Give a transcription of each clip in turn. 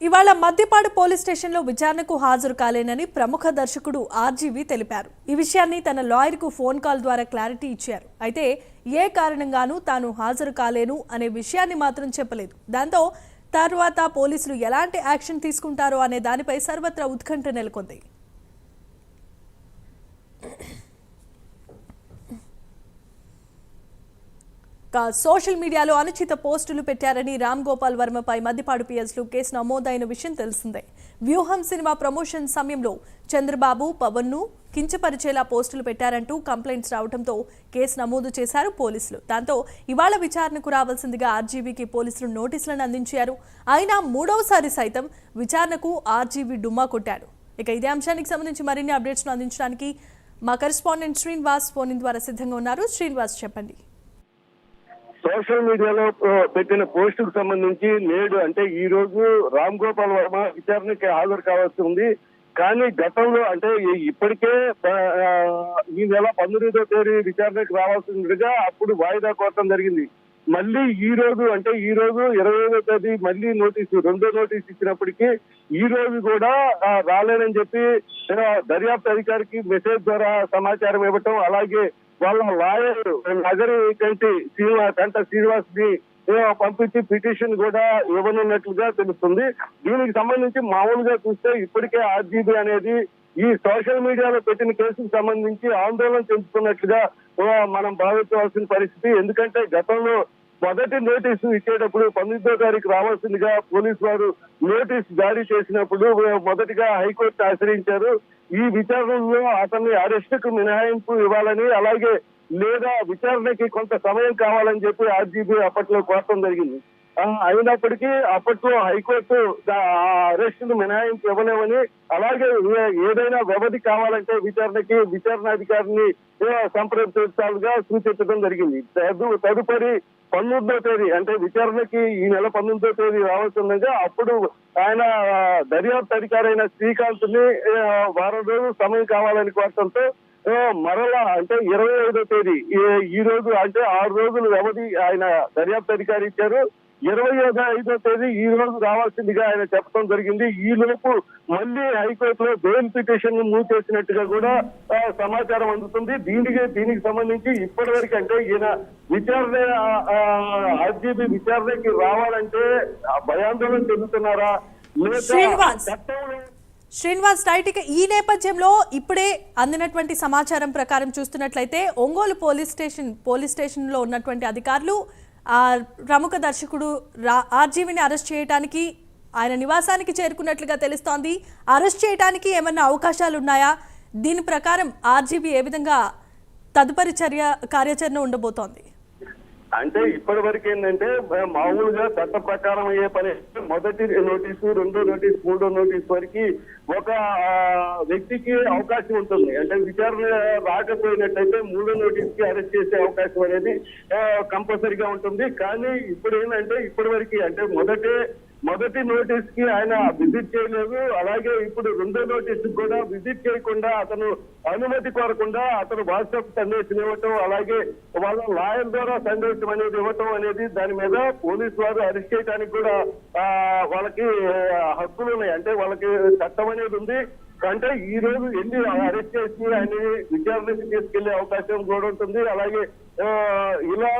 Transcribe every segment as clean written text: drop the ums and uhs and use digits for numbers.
ఇవాళ మద్దిపాడు పోలీస్ స్టేషన్లో విచారణకు హాజరు కాలేనని ప్రముఖ దర్శకుడు ఆర్జీవి తెలిపారు. ఈ విషయాన్ని తన లాయర్కు ఫోన్ కాల్ ద్వారా క్లారిటీ ఇచ్చారు. అయితే ఏ కారణంగానూ తాను హాజరు కాలేను అనే విషయాన్ని మాత్రం చెప్పలేదు. దాంతో తర్వాత పోలీసులు ఎలాంటి యాక్షన్ తీసుకుంటారో అనే దానిపై సర్వత్రా ఉత్కంఠ నెలకొంది. సోషల్ మీడియాలో అనుచిత పోస్టులు పెట్టారని రామ్ గోపాల్ వర్మపై మద్దిపాడు పిఎస్లో కేసు నమోదైన విషయం తెలిసిందే. వ్యూహం సినిమా ప్రమోషన్ సమయంలో చంద్రబాబు పవన్ను కించపరిచేలా పోస్టులు పెట్టారంటూ కంప్లైంట్స్ రావడంతో కేసు నమోదు చేశారు పోలీసులు. దాంతో ఇవాళ విచారణకు రావాల్సిందిగా ఆర్జీవీకి పోలీసులు నోటీసులను అందించారు. అయినా మూడవసారి సైతం విచారణకు ఆర్జీవీ డుమ్మా కొట్టాడు. ఇక ఇదే అంశానికి సంబంధించి మరిన్ని అప్డేట్స్ను అందించడానికి మా కరెస్పాండెంట్ శ్రీనివాస్ ఫోన్ ద్వారా సిద్ధంగా ఉన్నారు. శ్రీనివాస్, చెప్పండి. సోషల్ మీడియాలో పెట్టిన పోస్టుకు సంబంధించి నేడు అంటే ఈ రోజు రామ్ గోపాల్ వర్మ విచారణకి హాజరు కావాల్సి ఉంది. కానీ గతంలో అంటే ఇప్పటికే ఈ నెల 19వ తేదీ విచారణకు రావాల్సిందిగా అప్పుడు వాయిదా కోరడం జరిగింది. మళ్ళీ ఈ రోజు అంటే ఈ రోజు 25వ తేదీ మళ్ళీ రెండో నోటీసు ఇచ్చినప్పటికీ ఈ రోజు కూడా రాలేనని చెప్పి దర్యాప్తు అధికారికి మెసేజ్ ద్వారా సమాచారం ఇవ్వటం, అలాగే వాళ్ళ లాయర్ నగరి కంట శ్రీనివాస్ ని పంపించి పిటిషన్ కూడా ఇవ్వనున్నట్లుగా తెలుస్తుంది. దీనికి సంబంధించి మామూలుగా చూస్తే ఇప్పటికే ఆర్జీబీ అనేది ఈ సోషల్ మీడియాలో పెట్టిన కేసుకు సంబంధించి ఆందోళన చెందుతున్నట్లుగా మనం భావించవలసిన పరిస్థితి. ఎందుకంటే గతంలో మొదటి నోటీసు ఇచ్చేటప్పుడు 19వ తారీఖు రావాల్సిందిగా పోలీసు వారు నోటీసు జారీ చేసినప్పుడు మొదటిగా హైకోర్టు ఆశ్రయించారు. ఈ విచారణలో అతన్ని అరెస్టుకు మినహాయింపు ఇవ్వాలని, అలాగే లేదా విచారణకి కొంత సమయం కావాలని చెప్పి ఆర్జీబీ అప్పట్లో కోరటం జరిగింది. అయినప్పటికీ అప్పట్లో హైకోర్టు అరెస్టును మినహాయింపు ఇవ్వలేమని, అలాగే ఏదైనా వ్యవధి కావాలంటే విచారణాధికారిని సంప్రదించాలుగా సూచించడం జరిగింది. తదుపరి 19వ తేదీ అంటే విచారణకి ఈ నెల 19వ తేదీ రావాల్సిండగా అప్పుడు ఆయన దర్యాప్తు అధికారి అయిన శ్రీకాంత్ ని వారం రోజులు సమయం కావాలని కోరటంతో మరలా అంటే 25వ తేదీ ఈ రోజు అంటే 6 రోజుల వ్యవధి ఆయన దర్యాప్తు అధికారి ఇచ్చారు. 25వ తేదీ ఈ రోజు రావాల్సిందిగా ఆయన చెప్పడం జరిగింది. ఈ లోపు మళ్ళీ హైకోర్టులో బెయిల్ పిటిషన్ మూవ్ చేసినట్టుగా కూడా సమాచారం అందుతుంది. దీనికి సంబంధించి ఇప్పటి వరకు అంటే ఈయన ఆర్జీబీ విచారణకి రావాలంటే భయాందోళన చెందుతున్నారా శ్రీనివాస్ రైట్. ఇక ఈ నేపథ్యంలో ఇప్పుడే అందినటువంటి సమాచారం ప్రకారం చూస్తున్నట్లయితే ఒంగోలు పోలీస్ స్టేషన్ లో ఉన్నటువంటి అధికారులు ప్రముఖ దర్శకుడు ఆర్జీవీని అరెస్ట్ చేయడానికి ఆయన నివాసానికి చేరుకున్నట్లుగా తెలుస్తోంది. అరెస్ట్ చేయడానికి ఏమన్నా అవకాశాలు ఉన్నాయా? దీని ప్రకారం ఆర్జీవీ ఏ విధంగా తదుపరి కార్యాచరణ ఉండబోతోంది? అంటే ఇప్పటి వరకు ఏంటంటే మామూలుగా చట్ట ప్రకారం అయ్యే పని మొదటి నోటీసు, రెండో నోటీసు, మూడో నోటీసు వరకు ఒక వ్యక్తికి అవకాశం ఉంటుంది. అంటే విచారణ రాకపోయినట్లయితే మూడో నోటీసుకి అరెస్ట్ చేసే అవకాశం అనేది కంపల్సరీగా ఉంటుంది. కానీ ఇప్పుడు ఏంటంటే ఇప్పటి వరకు అంటే మొదటి నోటీస్ కి ఆయన విజిట్ చేయలేదు. అలాగే ఇప్పుడు రెండో నోటీస్ కూడా విజిట్ చేయకుండా అతను అనుమతి కోరకుండా అతను వాట్సాప్ సందేశం ఇవ్వటం, అలాగే వాళ్ళ లాయర్ ద్వారా సందేశం అనేది ఇవ్వటం అనేది దాని మీద పోలీసు వారు అరెస్ట్ చేయడానికి కూడా వాళ్ళకి హక్కులు ఉన్నాయి. అంటే వాళ్ళకి చట్టం అనేది ఉంది. అంటే ఈ రోజు ఎన్ని అరెస్ట్ చేసి ఆయన విచారణకి తీసుకెళ్లే అవకాశం కూడా ఉంటుంది. అలాగే ఇలా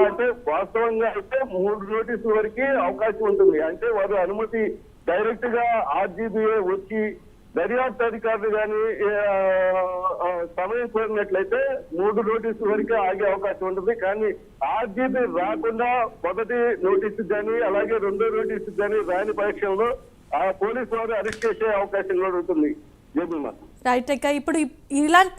అంటే వాస్తవంగా అయితే 3 నోటీసుల వరకు అవకాశం ఉంటుంది. అంటే వారు అనుమతి డైరెక్ట్ గా ఆర్జీబీఏ వచ్చి దర్యాప్తు అధికారులు కానీ సమయం కోరినట్లయితే 3 నోటీసుల వరకు ఆగే అవకాశం ఉంటుంది. కానీ ఆర్జీబీ రాకుండా మొదటి నోటీసు కానీ అలాగే రెండో నోటీసు కానీ రాని పరీక్షలో పోలీసు వారు అరెస్ట్ చేసే అవకాశం కూడా ఉంటుంది. రైట్. ఇప్పుడు ఇలాంటి